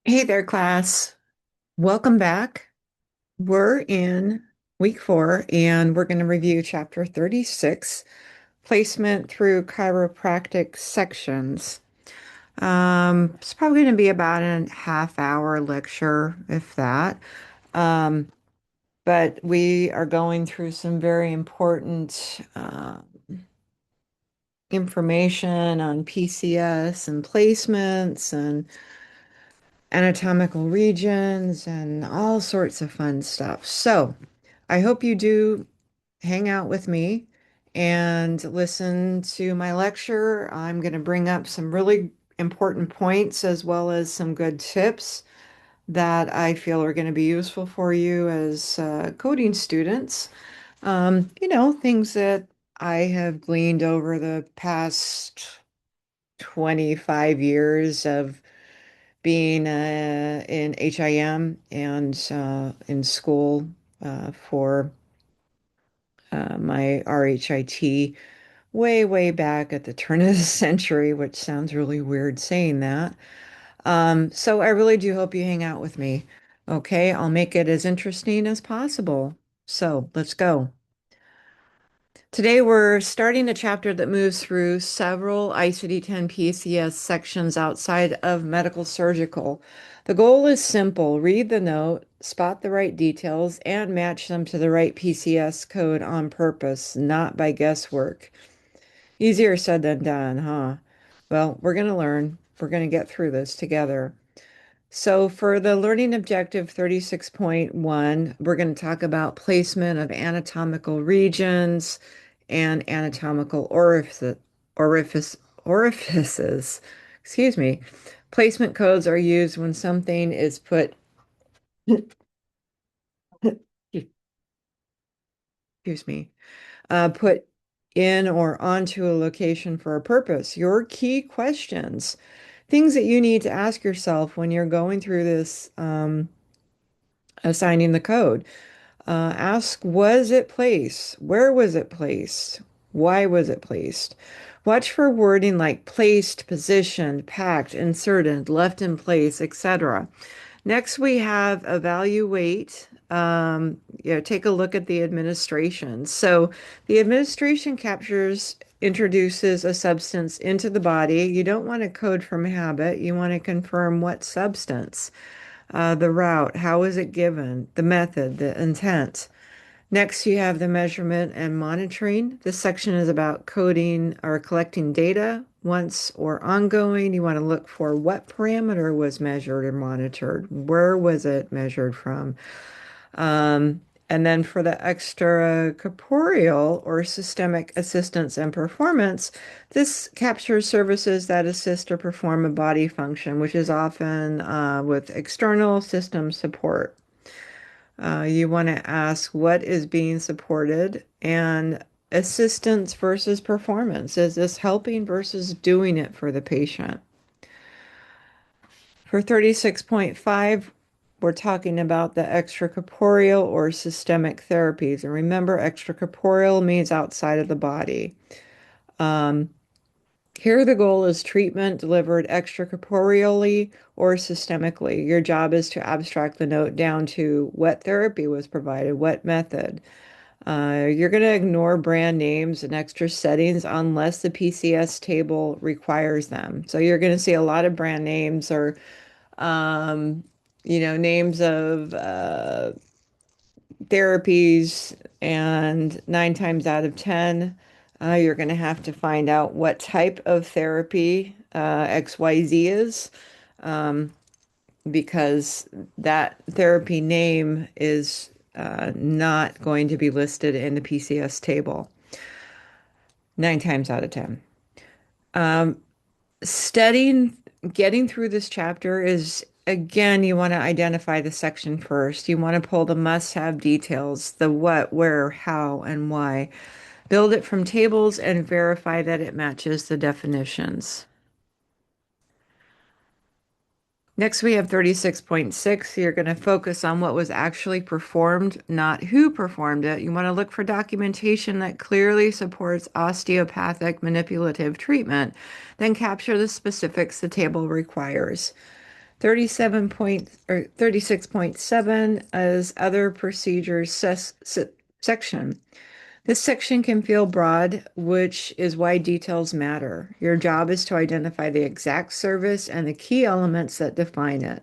Hey there, class. Welcome back. We're in week 4 and we're going to review chapter 36, placement through chiropractic sections. It's probably going to be about a half hour lecture, if that. Um, but we are going through some very important information on PCS and placements and anatomical regions and all sorts of fun stuff. So I hope you do hang out with me and listen to my lecture. I'm going to bring up some really important points as well as some good tips that I feel are going to be useful for you as coding students. Things that I have gleaned over the past 25 years of being in HIM and in school for my RHIT way back at the turn of the century, which sounds really weird saying that. So I really do hope you hang out with me. Okay, I'll make it as interesting as possible. So let's go. Today, we're starting a chapter that moves through several ICD-10-PCS sections outside of medical surgical. The goal is simple: read the note, spot the right details, and match them to the right PCS code on purpose, not by guesswork. Easier said than done, huh? Well, we're going to learn. We're going to get through this together. So for the learning objective 36.1, we're going to talk about placement of anatomical regions and anatomical orifices. Excuse me. Placement codes are used when something is put, excuse me, put in or onto a location for a purpose. Your key questions, things that you need to ask yourself when you're going through this assigning the code. Ask, was it placed? Where was it placed? Why was it placed? Watch for wording like placed, positioned, packed, inserted, left in place, etc. Next, we have evaluate. Take a look at the administration. So the administration introduces a substance into the body. You don't want to code from habit. You want to confirm what substance, the route, how is it given, the method, the intent. Next, you have the measurement and monitoring. This section is about coding or collecting data once or ongoing. You want to look for what parameter was measured or monitored. Where was it measured from? Um, and then for the extracorporeal or systemic assistance and performance, this captures services that assist or perform a body function, which is often with external system support. You want to ask what is being supported and assistance versus performance. Is this helping versus doing it for the patient? For 36.5, we're talking about the extracorporeal or systemic therapies. And remember, extracorporeal means outside of the body. Um, Here, the goal is treatment delivered extracorporeally or systemically. Your job is to abstract the note down to what therapy was provided, what method. You're going to ignore brand names and extra settings unless the PCS table requires them. So you're going to see a lot of brand names or, um, names of therapies, and 9 times out of 10, you're going to have to find out what type of therapy XYZ is, um, because that therapy name is not going to be listed in the PCS table 9 times out of 10. Um, Studying, getting through this chapter is, again, you want to identify the section first. You want to pull the must-have details, the what, where, how, and why. Build it from tables and verify that it matches the definitions. Next, we have 36.6. You're going to focus on what was actually performed, not who performed it. You want to look for documentation that clearly supports osteopathic manipulative treatment, then capture the specifics the table requires. 37 point or 36.7 is other procedures section. This section can feel broad, which is why details matter. Your job is to identify the exact service and the key elements that define it.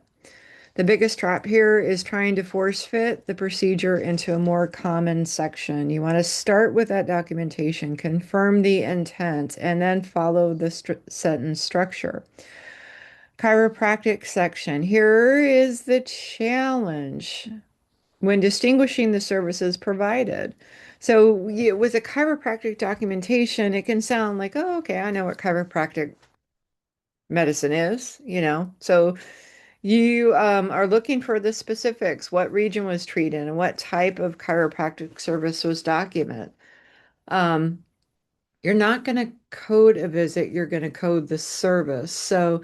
The biggest trap here is trying to force fit the procedure into a more common section. You want to start with that documentation, confirm the intent, and then follow the sentence structure. Chiropractic section. Here is the challenge when distinguishing the services provided. So, with a chiropractic documentation, it can sound like, oh, okay, I know what chiropractic medicine is. So, you are looking for the specifics, what region was treated and what type of chiropractic service was documented. Um, you're not going to code a visit, you're going to code the service. So,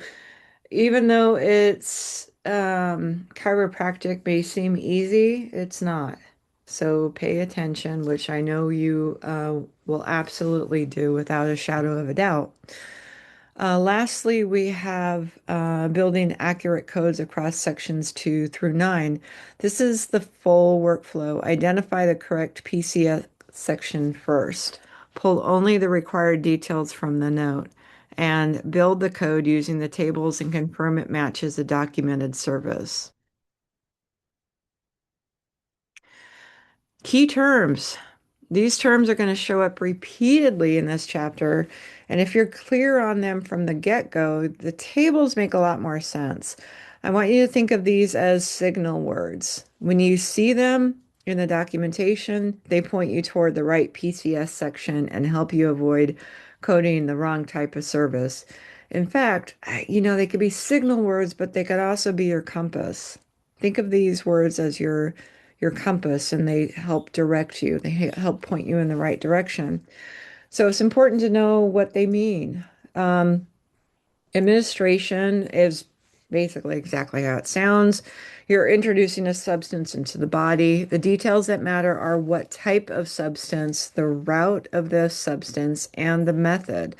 even though it's chiropractic may seem easy, it's not. So pay attention, which I know you will absolutely do without a shadow of a doubt. Lastly, we have building accurate codes across sections 2 through 9. This is the full workflow. Identify the correct PCS section first. Pull only the required details from the note and build the code using the tables and confirm it matches a documented service. Key terms. These terms are going to show up repeatedly in this chapter, and if you're clear on them from the get-go, the tables make a lot more sense. I want you to think of these as signal words. When you see them in the documentation, they point you toward the right PCS section and help you avoid coding the wrong type of service. In fact, they could be signal words, but they could also be your compass. Think of these words as your compass and they help direct you. They help point you in the right direction. So it's important to know what they mean. Um, Administration is basically exactly how it sounds. You're introducing a substance into the body. The details that matter are what type of substance, the route of the substance, and the method.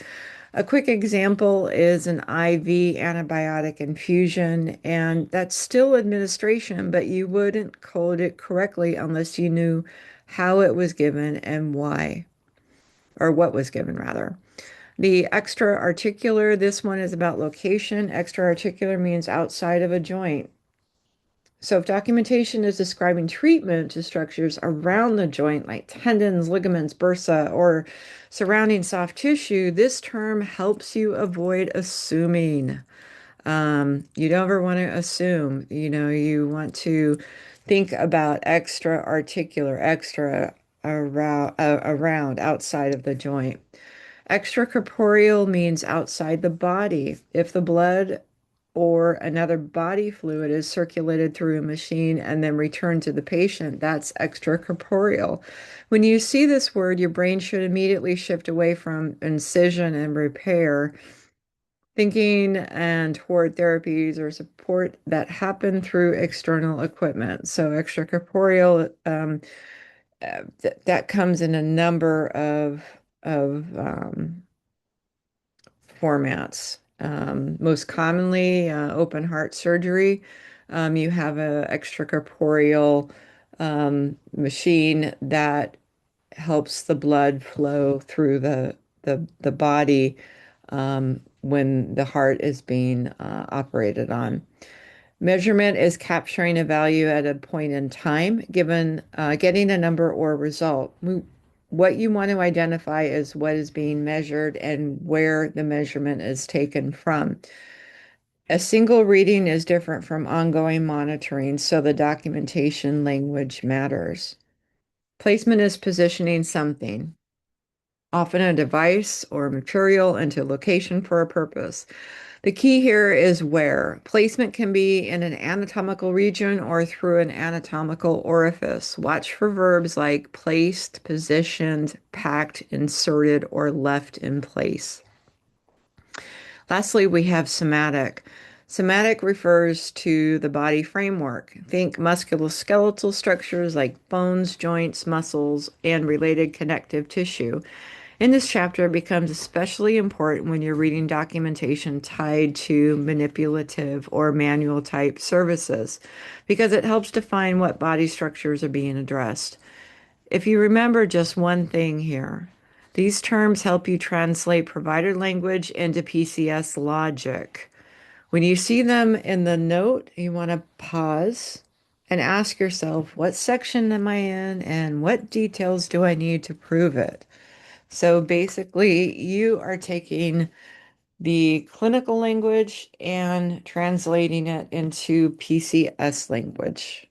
A quick example is an IV antibiotic infusion, and that's still administration, but you wouldn't code it correctly unless you knew how it was given and why, or what was given rather. The extra articular, this one is about location. Extra articular means outside of a joint. So if documentation is describing treatment to structures around the joint, like tendons, ligaments, bursa, or surrounding soft tissue, this term helps you avoid assuming. You don't ever want to assume, you want to think about extra articular, extra around, outside of the joint. Extracorporeal means outside the body. If the blood or another body fluid is circulated through a machine and then returned to the patient, that's extracorporeal. When you see this word, your brain should immediately shift away from incision and repair, thinking and toward therapies or support that happen through external equipment. So extracorporeal, that comes in a number of formats. Most commonly, open heart surgery. You have a extracorporeal machine that helps the blood flow through the body when the heart is being operated on. Measurement is capturing a value at a point in time, given getting a number or result. What you want to identify is what is being measured and where the measurement is taken from. A single reading is different from ongoing monitoring, so the documentation language matters. Placement is positioning something, often a device or material, into location for a purpose. The key here is where. Placement can be in an anatomical region or through an anatomical orifice. Watch for verbs like placed, positioned, packed, inserted, or left in place. Lastly, we have somatic. Somatic refers to the body framework. Think musculoskeletal structures like bones, joints, muscles, and related connective tissue. In this chapter, it becomes especially important when you're reading documentation tied to manipulative or manual type services because it helps define what body structures are being addressed. If you remember just one thing here, these terms help you translate provider language into PCS logic. When you see them in the note, you want to pause and ask yourself, what section am I in and what details do I need to prove it? So basically, you are taking the clinical language and translating it into PCS language.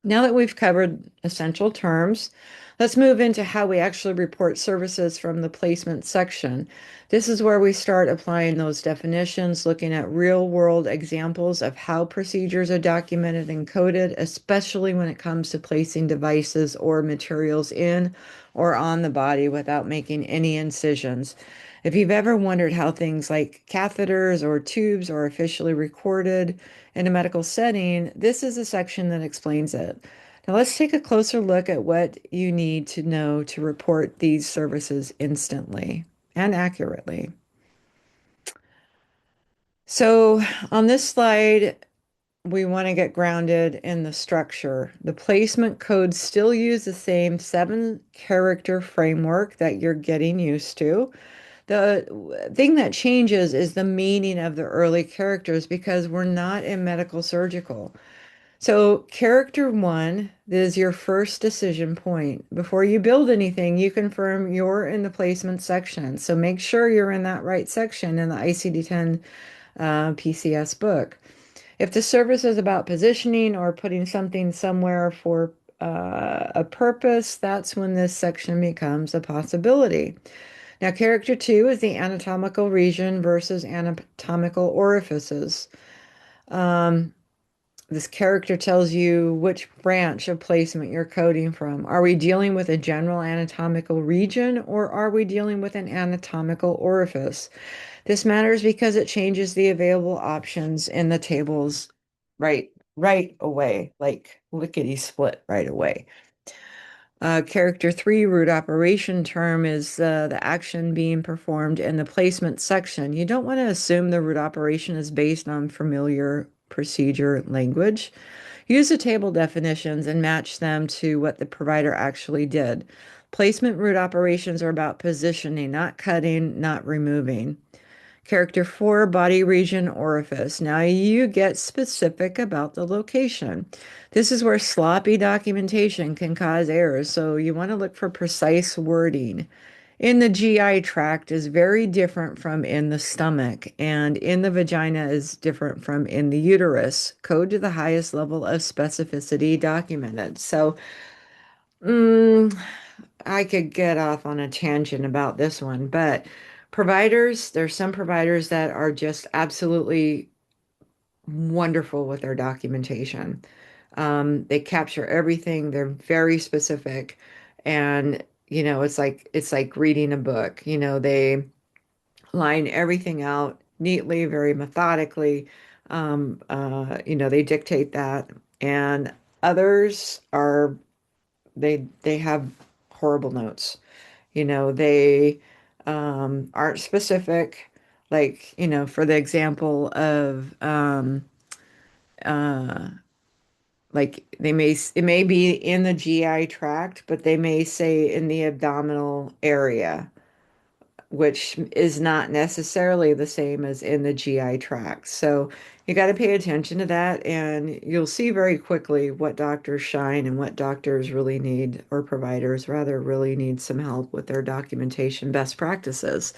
Now that we've covered essential terms, let's move into how we actually report services from the placement section. This is where we start applying those definitions, looking at real-world examples of how procedures are documented and coded, especially when it comes to placing devices or materials in or on the body without making any incisions. If you've ever wondered how things like catheters or tubes are officially recorded in a medical setting, this is a section that explains it. Now let's take a closer look at what you need to know to report these services instantly and accurately. So on this slide, we want to get grounded in the structure. The placement codes still use the same 7-character framework that you're getting used to. The thing that changes is the meaning of the early characters because we're not in medical surgical. So, character one is your first decision point. Before you build anything, you confirm you're in the placement section. So, make sure you're in that right section in the ICD-10 PCS book. If the service is about positioning or putting something somewhere for a purpose, that's when this section becomes a possibility. Now, character two is the anatomical region versus anatomical orifices. Um, this character tells you which branch of placement you're coding from. Are we dealing with a general anatomical region or are we dealing with an anatomical orifice? This matters because it changes the available options in the tables right away, like lickety split right away. Character three root operation term is the action being performed in the placement section. You don't want to assume the root operation is based on familiar procedure language. Use the table definitions and match them to what the provider actually did. Placement root operations are about positioning, not cutting, not removing. Character four, body region orifice. Now you get specific about the location. This is where sloppy documentation can cause errors, so you want to look for precise wording. In the GI tract is very different from in the stomach, and in the vagina is different from in the uterus. Code to the highest level of specificity documented. So, mm, I could get off on a tangent about this one, but providers, there's some providers that are just absolutely wonderful with their documentation. They capture everything, they're very specific, and it's like reading a book. They line everything out neatly, very methodically. They dictate that, and others are they have horrible notes. They aren't specific, like, for the example of uh, like it may be in the GI tract, but they may say in the abdominal area, which is not necessarily the same as in the GI tract. So you got to pay attention to that, and you'll see very quickly what doctors shine and what doctors really need, or providers rather, really need some help with their documentation best practices.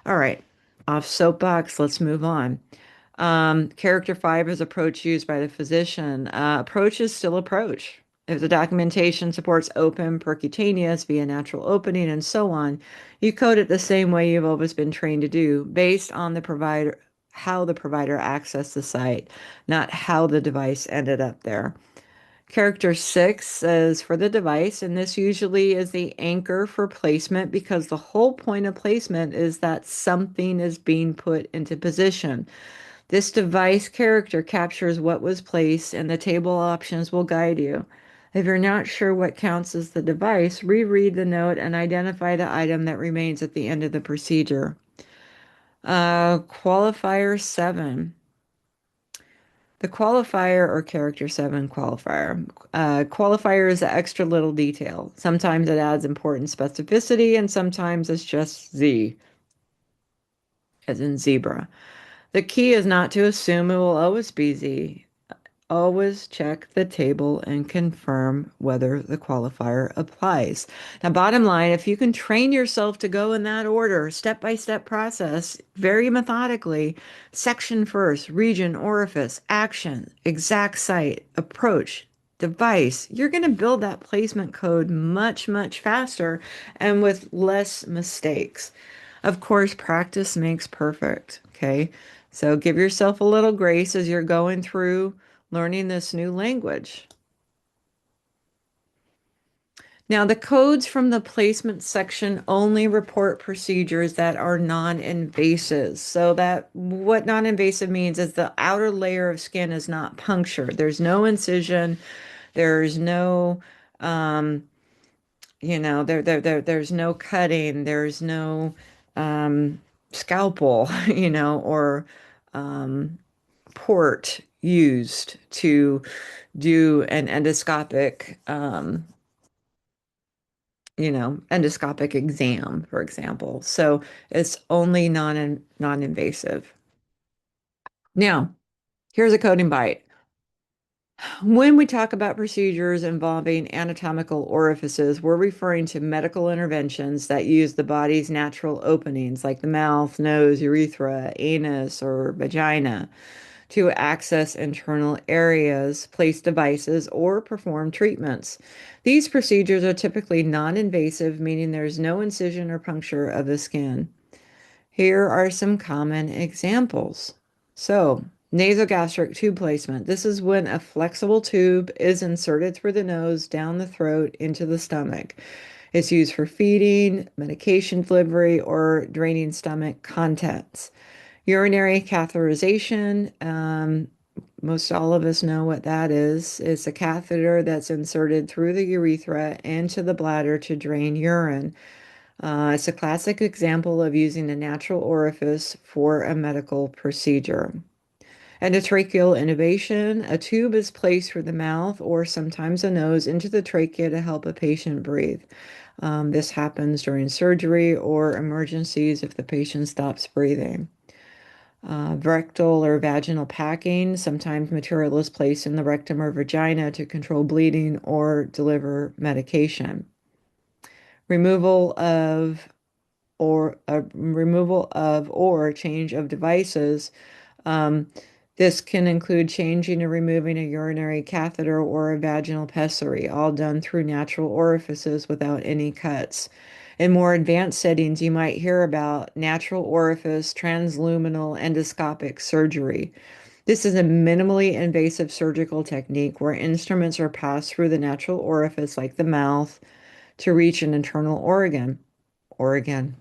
All right, off soapbox, let's move on. Character five is approach used by the physician. Approach is still approach. If the documentation supports open, percutaneous, via natural opening, and so on, you code it the same way you've always been trained to do, based on the provider, how the provider accessed the site, not how the device ended up there. Character six is for the device, and this usually is the anchor for placement because the whole point of placement is that something is being put into position. This device character captures what was placed, and the table options will guide you. If you're not sure what counts as the device, reread the note and identify the item that remains at the end of the procedure. Qualifier 7. The qualifier or character 7 qualifier. Qualifier is an extra little detail. Sometimes it adds important specificity and sometimes it's just Z, as in zebra. The key is not to assume it will always be Z. Always check the table and confirm whether the qualifier applies. Now, bottom line, if you can train yourself to go in that order, step-by-step process, very methodically, section first, region, orifice, action, exact site, approach, device, you're going to build that placement code much, much faster and with less mistakes. Of course, practice makes perfect. Okay. So give yourself a little grace as you're going through learning this new language. Now, the codes from the placement section only report procedures that are non-invasive. So that what non-invasive means is the outer layer of skin is not punctured. There's no incision. There's no, um, there's no cutting. There's no scalpel, or port used to do an endoscopic exam, for example. So it's only non-invasive. Now, here's a coding bite. When we talk about procedures involving anatomical orifices, we're referring to medical interventions that use the body's natural openings, like the mouth, nose, urethra, anus, or vagina, to access internal areas, place devices, or perform treatments. These procedures are typically non-invasive, meaning there's no incision or puncture of the skin. Here are some common examples. So, nasogastric tube placement. This is when a flexible tube is inserted through the nose, down the throat, into the stomach. It's used for feeding, medication delivery, or draining stomach contents. Urinary catheterization. Most all of us know what that is. It's a catheter that's inserted through the urethra into the bladder to drain urine. It's a classic example of using a natural orifice for a medical procedure. Endotracheal intubation, a tube is placed through the mouth or sometimes a nose into the trachea to help a patient breathe. This happens during surgery or emergencies if the patient stops breathing. Rectal or vaginal packing, sometimes material is placed in the rectum or vagina to control bleeding or deliver medication. Removal of or change of devices. Um, this can include changing or removing a urinary catheter or a vaginal pessary, all done through natural orifices without any cuts. In more advanced settings, you might hear about natural orifice transluminal endoscopic surgery. This is a minimally invasive surgical technique where instruments are passed through the natural orifice, like the mouth, to reach an internal organ. Organ.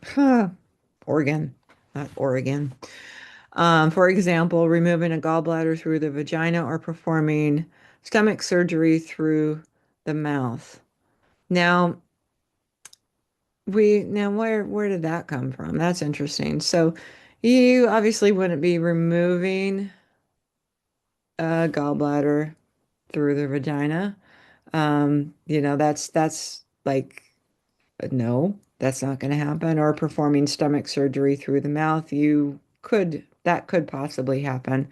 Organ, not Oregon. For example, removing a gallbladder through the vagina or performing stomach surgery through the mouth. Now, where did that come from? That's interesting. So, you obviously wouldn't be removing a gallbladder through the vagina. That's like no, that's not going to happen. Or performing stomach surgery through the mouth, that could possibly happen.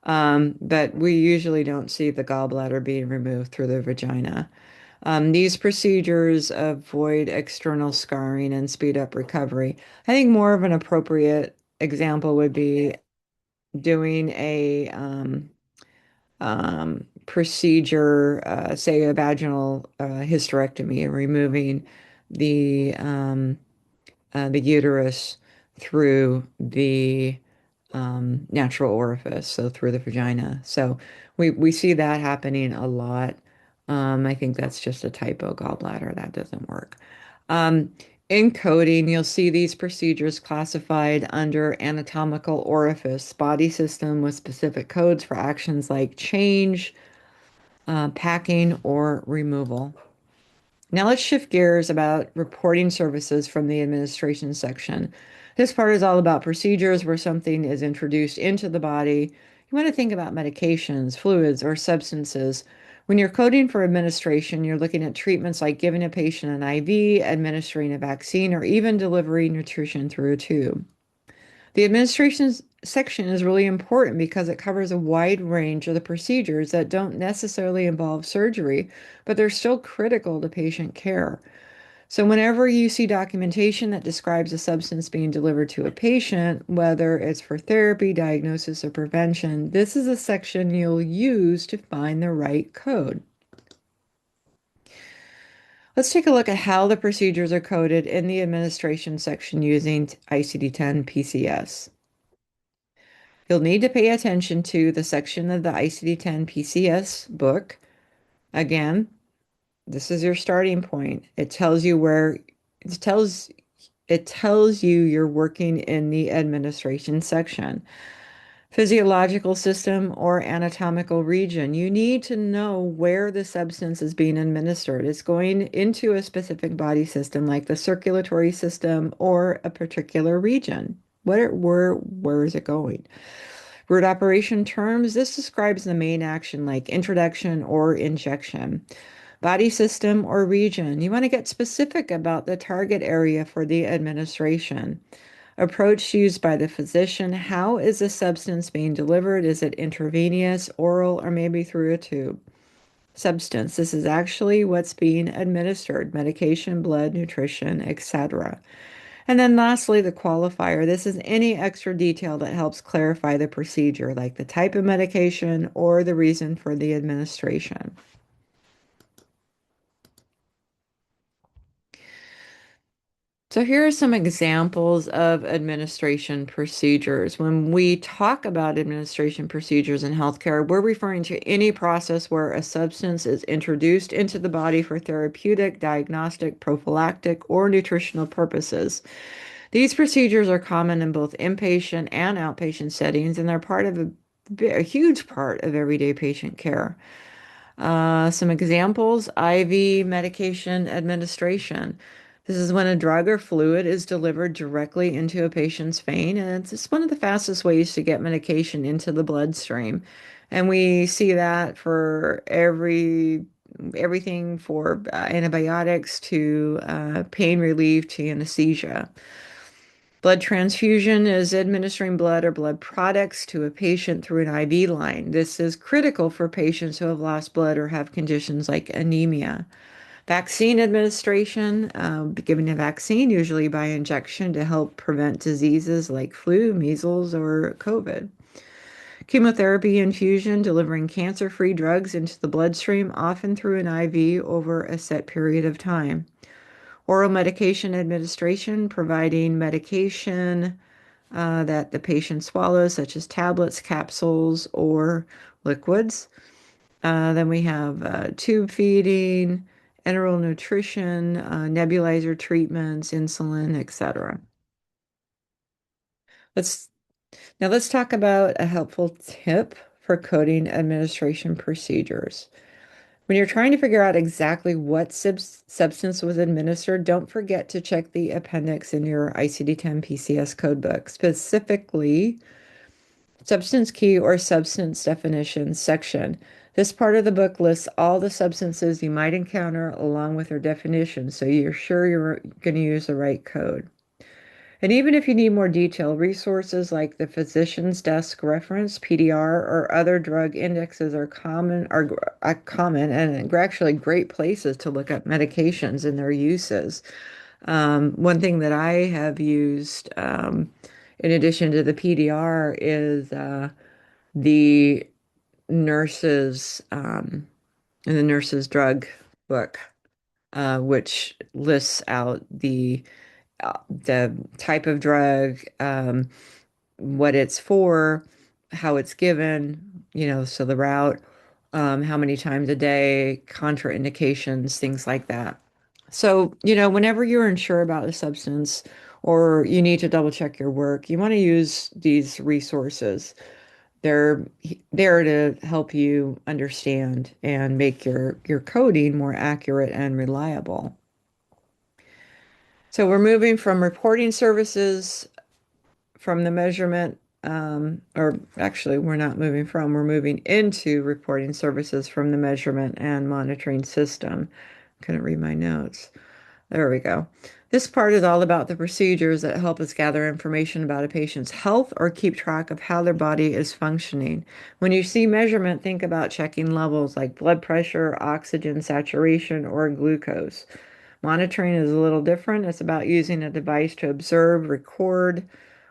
But we usually don't see the gallbladder being removed through the vagina. These procedures avoid external scarring and speed up recovery. I think more of an appropriate example would be doing a procedure, say a vaginal hysterectomy, and removing the the uterus through the natural orifice, so through the vagina. So we see that happening a lot. I think that's just a typo gallbladder. That doesn't work. Um, in coding, you'll see these procedures classified under anatomical orifice, body system with specific codes for actions like change, packing, or removal. Now let's shift gears about reporting services from the administration section. This part is all about procedures where something is introduced into the body. You want to think about medications, fluids, or substances. When you're coding for administration, you're looking at treatments like giving a patient an IV, administering a vaccine, or even delivering nutrition through a tube. The administration section is really important because it covers a wide range of the procedures that don't necessarily involve surgery, but they're still critical to patient care. So, whenever you see documentation that describes a substance being delivered to a patient, whether it's for therapy, diagnosis, or prevention, this is a section you'll use to find the right code. Let's take a look at how the procedures are coded in the administration section using ICD-10-PCS. You'll need to pay attention to the section of the ICD-10-PCS book. Again, this is your starting point. It tells it tells you you're working in the administration section. Physiological system or anatomical region. You need to know where the substance is being administered. It's going into a specific body system like the circulatory system or a particular region. Where is it going? Root operation terms, this describes the main action like introduction or injection. Body system or region, you want to get specific about the target area for the administration. Approach used by the physician, how is the substance being delivered? Is it intravenous, oral, or maybe through a tube? Substance, this is actually what's being administered, medication, blood, nutrition, etc. And then lastly, the qualifier. This is any extra detail that helps clarify the procedure, like the type of medication or the reason for the administration. So here are some examples of administration procedures. When we talk about administration procedures in healthcare, we're referring to any process where a substance is introduced into the body for therapeutic, diagnostic, prophylactic, or nutritional purposes. These procedures are common in both inpatient and outpatient settings, and they're part of a huge part of everyday patient care. Some examples, IV medication administration. This is when a drug or fluid is delivered directly into a patient's vein, and it's one of the fastest ways to get medication into the bloodstream. And we see that for everything for antibiotics to pain relief to anesthesia. Blood transfusion is administering blood or blood products to a patient through an IV line. This is critical for patients who have lost blood or have conditions like anemia. Vaccine administration, giving a vaccine usually by injection to help prevent diseases like flu, measles, or COVID. Chemotherapy infusion, delivering cancer-free drugs into the bloodstream, often through an IV over a set period of time. Oral medication administration, providing medication that the patient swallows, such as tablets, capsules, or liquids. Then we have tube feeding, enteral nutrition, nebulizer treatments, insulin, etc. Let's let's talk about a helpful tip for coding administration procedures. When you're trying to figure out exactly what substance was administered, don't forget to check the appendix in your ICD-10-PCS codebook, specifically substance key or substance definition section. This part of the book lists all the substances you might encounter along with their definitions, so you're sure you're going to use the right code. And even if you need more detail, resources like the Physician's Desk Reference, PDR, or other drug indexes are common and actually great places to look up medications and their uses. One thing that I have used, in addition to the PDR, is the nurses in the nurse's drug book, which lists out the type of drug, what it's for, how it's given, so the route, how many times a day, contraindications, things like that. So, whenever you're unsure about a substance or you need to double check your work, you want to use these resources. They're there to help you understand and make your coding more accurate and reliable. So we're moving from reporting services from the measurement, or actually, we're not moving from, we're moving into reporting services from the measurement and monitoring system. Couldn't read my notes. There we go. This part is all about the procedures that help us gather information about a patient's health or keep track of how their body is functioning. When you see measurement, think about checking levels like blood pressure, oxygen saturation, or glucose. Monitoring is a little different. It's about using a device to observe, record,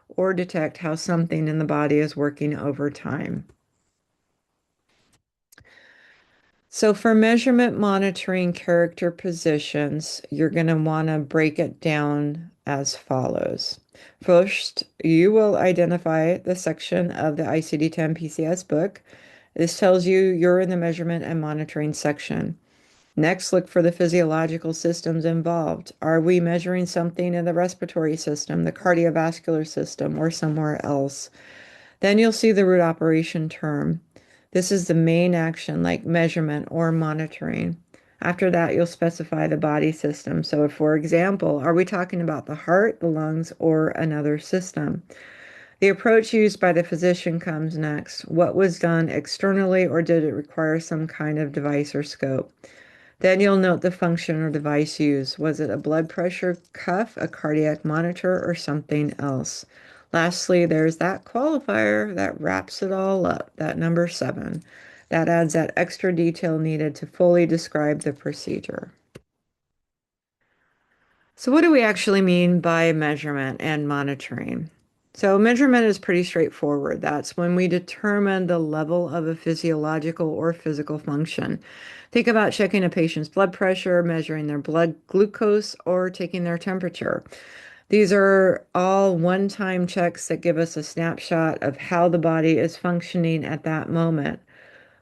or detect how something in the body is working over time. So for measurement monitoring character positions, you're going to want to break it down as follows. First, you will identify the section of the ICD-10-PCS book. This tells you you're in the measurement and monitoring section. Next, look for the physiological systems involved. Are we measuring something in the respiratory system, the cardiovascular system, or somewhere else? Then you'll see the root operation term. This is the main action like measurement or monitoring. After that, you'll specify the body system. So, for example, are we talking about the heart, the lungs, or another system? The approach used by the physician comes next. What was done externally, or did it require some kind of device or scope? Then you'll note the function or device used. Was it a blood pressure cuff, a cardiac monitor, or something else? Lastly, there's that qualifier that wraps it all up, that number 7. That adds that extra detail needed to fully describe the procedure. So what do we actually mean by measurement and monitoring? So measurement is pretty straightforward. That's when we determine the level of a physiological or physical function. Think about checking a patient's blood pressure, measuring their blood glucose, or taking their temperature. These are all one-time checks that give us a snapshot of how the body is functioning at that moment.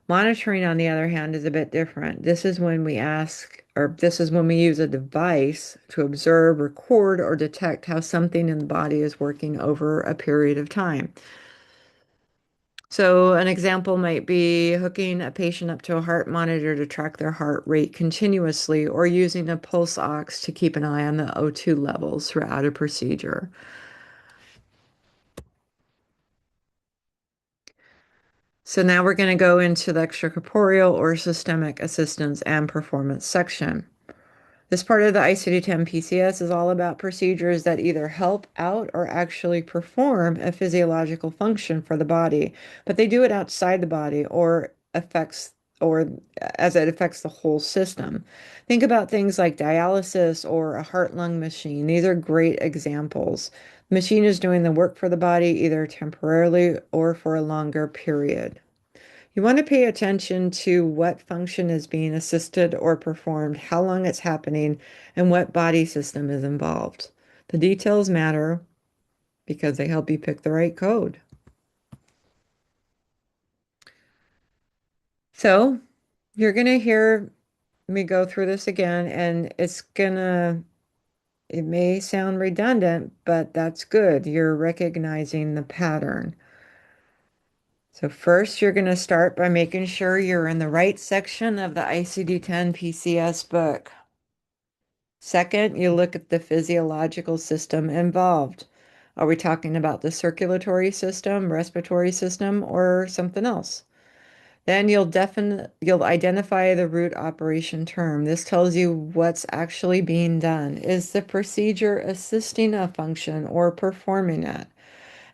Monitoring, on the other hand, is a bit different. This is when we use a device to observe, record, or detect how something in the body is working over a period of time. So, an example might be hooking a patient up to a heart monitor to track their heart rate continuously, or using a pulse ox to keep an eye on the O2 levels throughout a procedure. So now we're going to go into the extracorporeal or systemic assistance and performance section. This part of the ICD-10-PCS is all about procedures that either help out or actually perform a physiological function for the body, but they do it outside the body or as it affects the whole system. Think about things like dialysis or a heart-lung machine. These are great examples. The machine is doing the work for the body either temporarily or for a longer period. You want to pay attention to what function is being assisted or performed, how long it's happening, and what body system is involved. The details matter because they help you pick the right code. So you're going to hear me go through this again, and it may sound redundant, but that's good. You're recognizing the pattern. So first, you're going to start by making sure you're in the right section of the ICD-10-PCS book. Second, you look at the physiological system involved. Are we talking about the circulatory system, respiratory system, or something else? Then you'll identify the root operation term. This tells you what's actually being done. Is the procedure assisting a function or performing it?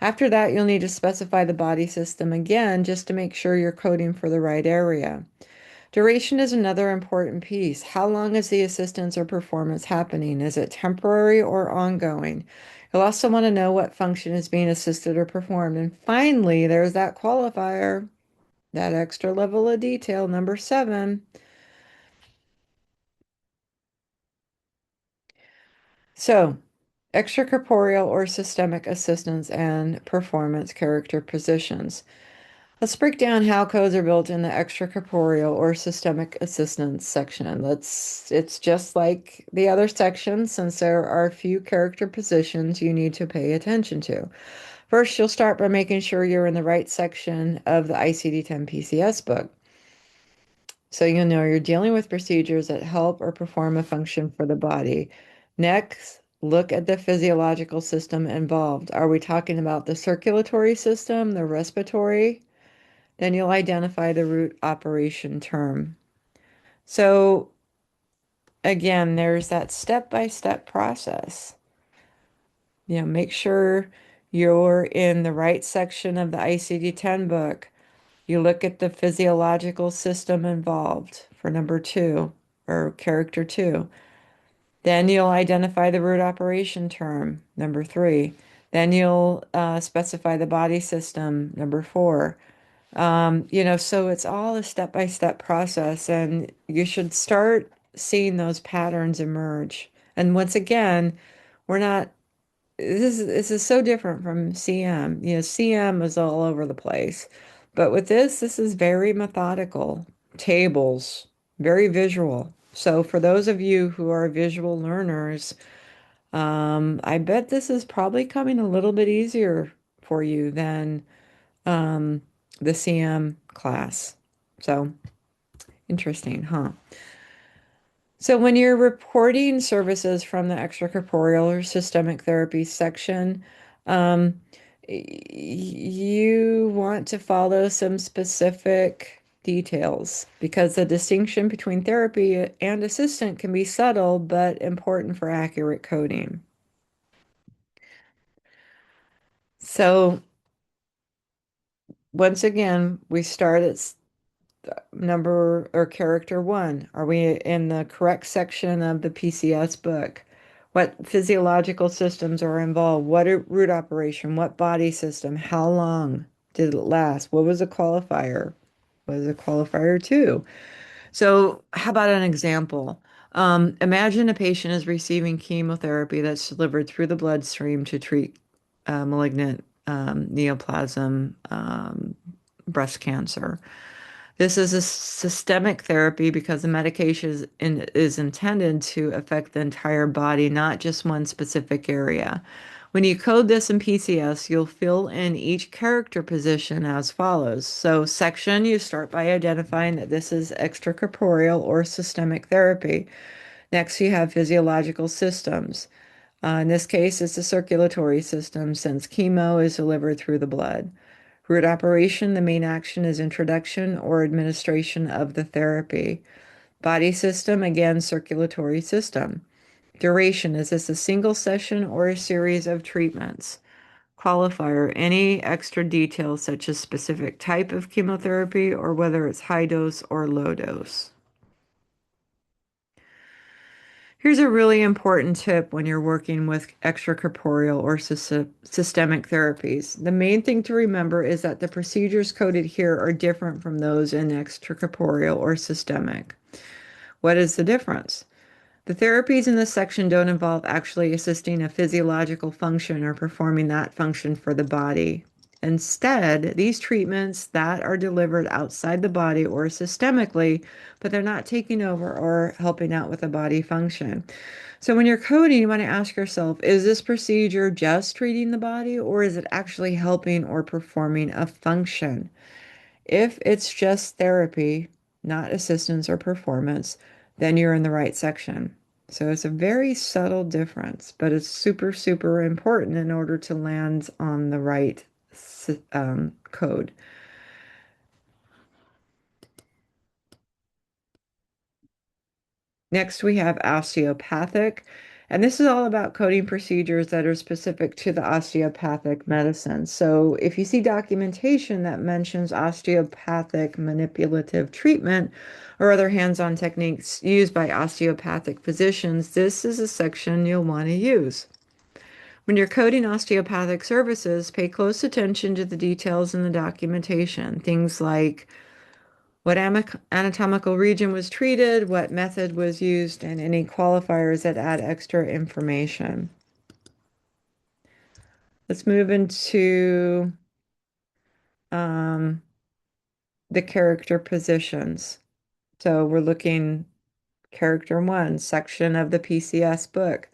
After that, you'll need to specify the body system again just to make sure you're coding for the right area. Duration is another important piece. How long is the assistance or performance happening? Is it temporary or ongoing? You'll also want to know what function is being assisted or performed. And finally, there's that qualifier, that extra level of detail, number 7. So, extracorporeal or systemic assistance and performance character positions. Let's break down how codes are built in the extracorporeal or systemic assistance section. It's just like the other sections, since there are a few character positions you need to pay attention to. First, you'll start by making sure you're in the right section of the ICD-10-PCS book. So you'll know you're dealing with procedures that help or perform a function for the body. Next, look at the physiological system involved. Are we talking about the circulatory system, the respiratory? Then you'll identify the root operation term. So again, there's that step-by-step process. Make sure you're in the right section of the ICD-10 book. You look at the physiological system involved for number two or character two. Then you'll identify the root operation term, number three. Then you'll specify the body system, number four. So it's all a step-by-step process, and you should start seeing those patterns emerge. And once again, we're not, this is so different from CM. CM is all over the place. But with this is very methodical, tables, very visual. So for those of you who are visual learners, I bet this is probably coming a little bit easier for you than um, the CM class. So interesting, huh? So when you're reporting services from the extracorporeal or systemic therapy section, um, you want to follow some specific details because the distinction between therapy and assistant can be subtle but important for accurate coding. So once again, we start at number or character one. Are we in the correct section of the PCS book? What physiological systems are involved? What root operation? What body system? How long did it last? What was a qualifier? What is a qualifier two? So, how about an example? Imagine a patient is receiving chemotherapy that's delivered through the bloodstream to treat malignant neoplasm breast cancer. This is a systemic therapy because the medication is intended to affect the entire body, not just one specific area. When you code this in PCS, you'll fill in each character position as follows. So, section, you start by identifying that this is extracorporeal or systemic therapy. Next, you have physiological systems. In this case, it's the circulatory system since chemo is delivered through the blood. Root operation, the main action is introduction or administration of the therapy. Body system, again, circulatory system. Duration, is this a single session or a series of treatments? Qualifier, any extra details such as specific type of chemotherapy or whether it's high dose or low dose. Here's a really important tip when you're working with extracorporeal or systemic therapies. The main thing to remember is that the procedures coded here are different from those in extracorporeal or systemic. What is the difference? The therapies in this section don't involve actually assisting a physiological function or performing that function for the body. Instead, these treatments that are delivered outside the body or systemically, but they're not taking over or helping out with the body function. So when you're coding, you want to ask yourself, is this procedure just treating the body or is it actually helping or performing a function? If it's just therapy, not assistance or performance, then you're in the right section. So it's a very subtle difference, but it's super, super important in order to land on the right code. Next, we have osteopathic, and this is all about coding procedures that are specific to the osteopathic medicine. So if you see documentation that mentions osteopathic manipulative treatment or other hands-on techniques used by osteopathic physicians, this is a section you'll want to use. When you're coding osteopathic services, pay close attention to the details in the documentation. Things like what anatomical region was treated, what method was used, and any qualifiers that add extra information. Let's move into um, the character positions. So we're looking character one, section of the PCS book.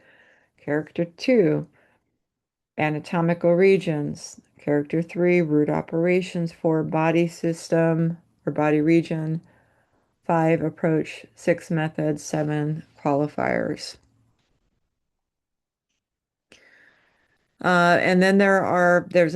Character two, anatomical regions. Character 3, root operations. 4, body system or body region. 5, approach. 6, methods. 7, qualifiers. And then there's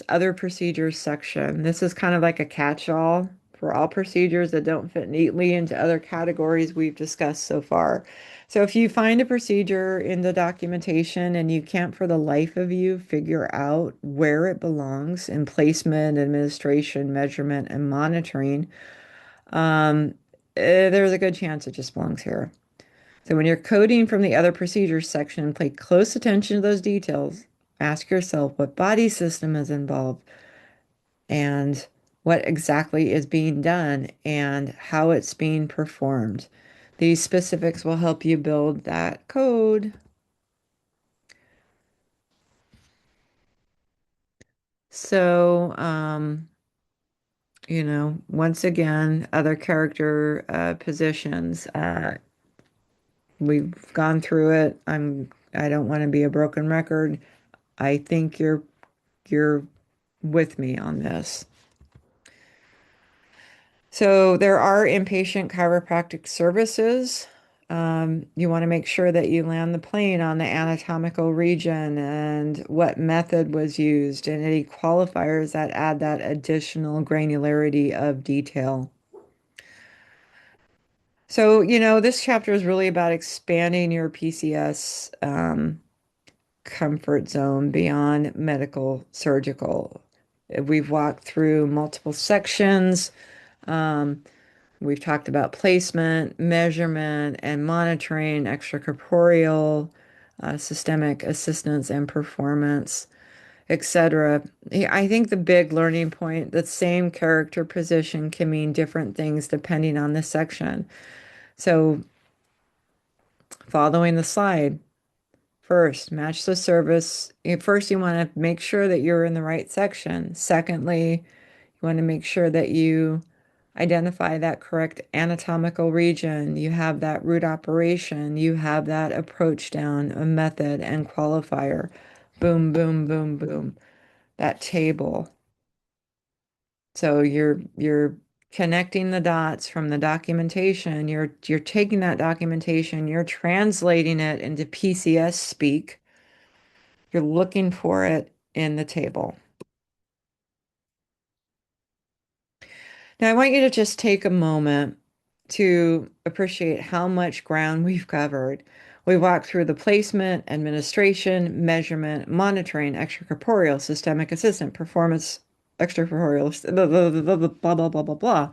other procedures section. This is kind of like a catch-all for all procedures that don't fit neatly into other categories we've discussed so far. So if you find a procedure in the documentation and you can't for the life of you figure out where it belongs in placement, administration, measurement, and monitoring, um, there's a good chance it just belongs here. So when you're coding from the other procedures section, pay close attention to those details. Ask yourself what body system is involved and what exactly is being done and how it's being performed. These specifics will help you build that code. So, once again, other character positions. We've gone through it. I don't want to be a broken record. I think you're with me on this. So there are inpatient chiropractic services. You want to make sure that you land the plane on the anatomical region and what method was used and any qualifiers that add that additional granularity of detail. So, this chapter is really about expanding your PCS comfort zone beyond medical surgical. We've walked through multiple sections. Um, we've talked about placement, measurement, and monitoring, extracorporeal, systemic assistance and performance, etc. I think the big learning point, the same character position can mean different things depending on the section. So, following the slide, first, match the service. First, you want to make sure that you're in the right section. Secondly, you want to make sure that you identify that correct anatomical region. You have that root operation. You have that approach down, a method and qualifier. Boom, boom, boom, boom. That table. So you're connecting the dots from the documentation. You're taking that documentation, you're translating it into PCS speak. You're looking for it in the table. Now, I want you to just take a moment to appreciate how much ground we've covered. We walked through the placement, administration, measurement, monitoring, extracorporeal, systemic assistant, performance, extracorporeal, blah, blah, blah, blah, blah, blah, blah, blah, blah.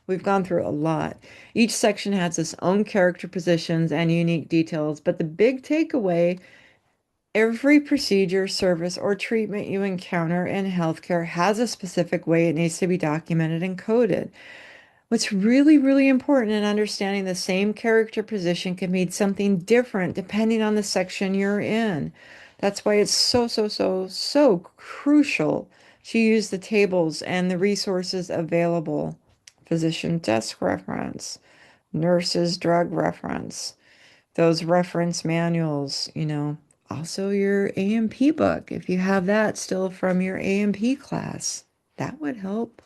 We've gone through a lot. Each section has its own character positions and unique details, but the big takeaway, every procedure, service, or treatment you encounter in healthcare has a specific way it needs to be documented and coded. What's really, really important in understanding the same character position can mean something different depending on the section you're in. That's why it's so, so, so, so crucial to use the tables and the resources available. Physician desk reference, nurse's drug reference, those reference manuals, also your A&P book, if you have that still from your A&P class, that would help.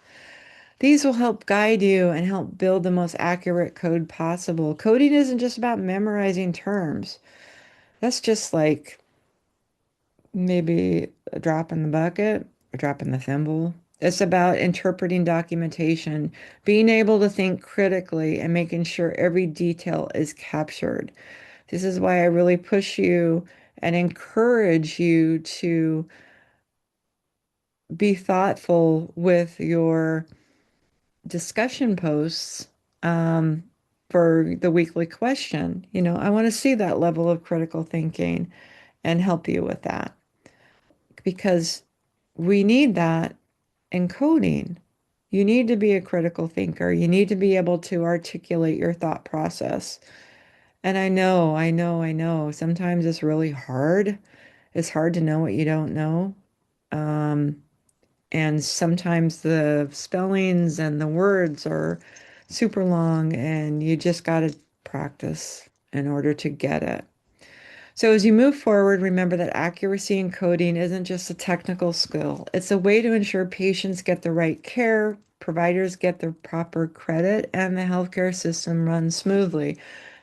These will help guide you and help build the most accurate code possible. Coding isn't just about memorizing terms. That's just like maybe a drop in the bucket, a drop in the thimble. It's about interpreting documentation, being able to think critically, and making sure every detail is captured. This is why I really push you and encourage you to be thoughtful with your discussion posts um, for the weekly question. I want to see that level of critical thinking and help you with that because we need that in coding. You need to be a critical thinker. You need to be able to articulate your thought process. And I know, sometimes it's really hard. It's hard to know what you don't know. Um, And sometimes the spellings and the words are super long, and you just got to practice in order to get it. So as you move forward, remember that accuracy in coding isn't just a technical skill. It's a way to ensure patients get the right care, providers get the proper credit, and the healthcare system runs smoothly.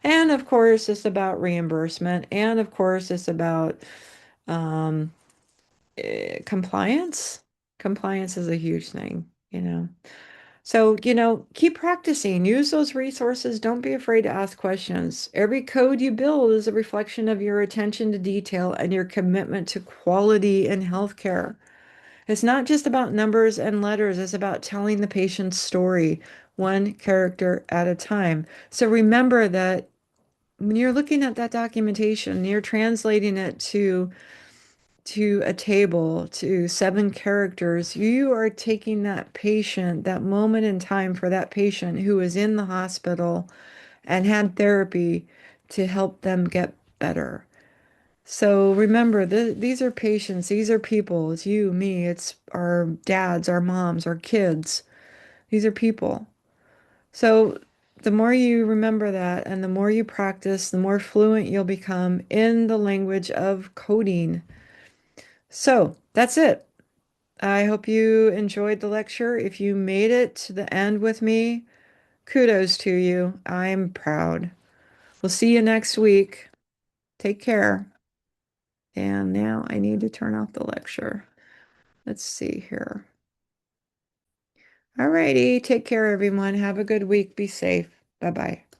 And of course, it's about reimbursement. And of course, it's about um, compliance. Compliance is a huge thing. So, keep practicing. Use those resources. Don't be afraid to ask questions. Every code you build is a reflection of your attention to detail and your commitment to quality in healthcare. It's not just about numbers and letters, it's about telling the patient's story, one character at a time. So remember that when you're looking at that documentation, you're translating it to a table, to 7 characters, you are taking that patient, that moment in time for that patient who is in the hospital and had therapy to help them get better. So remember, these are patients, these are people, it's you, me, it's our dads, our moms, our kids. These are people. So the more you remember that and the more you practice, the more fluent you'll become in the language of coding. So that's it. I hope you enjoyed the lecture. If you made it to the end with me, kudos to you. I'm proud. We'll see you next week. Take care. And now I need to turn off the lecture. Let's see here. All righty. Take care, everyone. Have a good week. Be safe. Bye-bye.